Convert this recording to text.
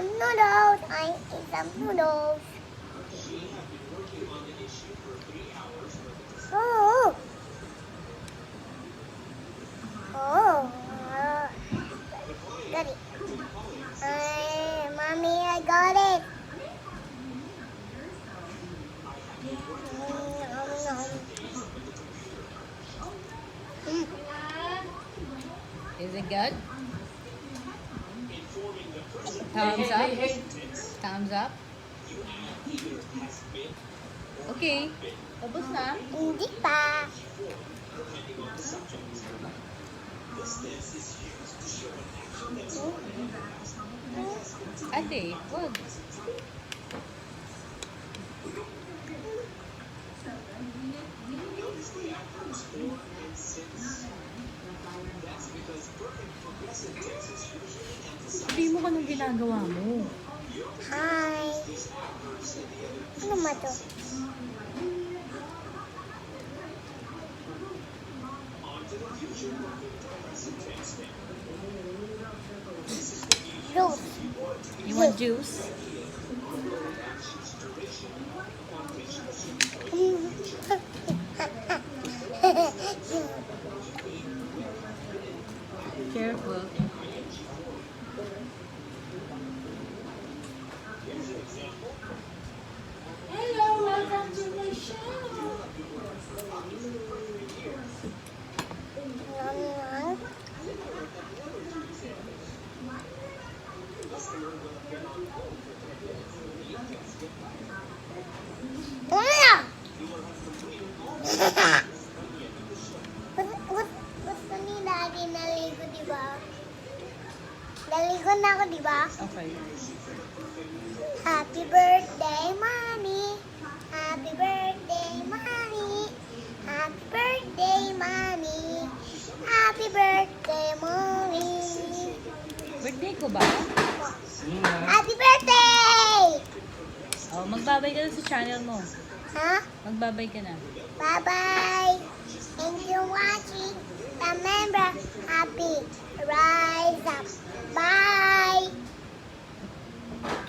some noodles. I eat some noodles. Oh. Oh. Got it. Mommy, I got it. Is it good? Thumbs up? Thumbs up? Okay. Tapos na. Hindi pa. Ate, wag. Sabihin mo ka nung ginagawa mo. Hi. Ano ba to? Juice. You want juice? Careful. Hello, welcome to the show. Gusto ni Daddy naligo, di ba? Naligo na ako, di ba? Okay. Happy birthday, Mommy. Happy birthday, Mommy. Happy birthday, Mommy. Happy birthday, Mommy. Birthday ko ba? Happy birthday! Oh, magbabay ka na sa channel mo. Ha? Magbabay ka na. Bye-bye. Thank you for watching. Remember, happy rise up. Bye.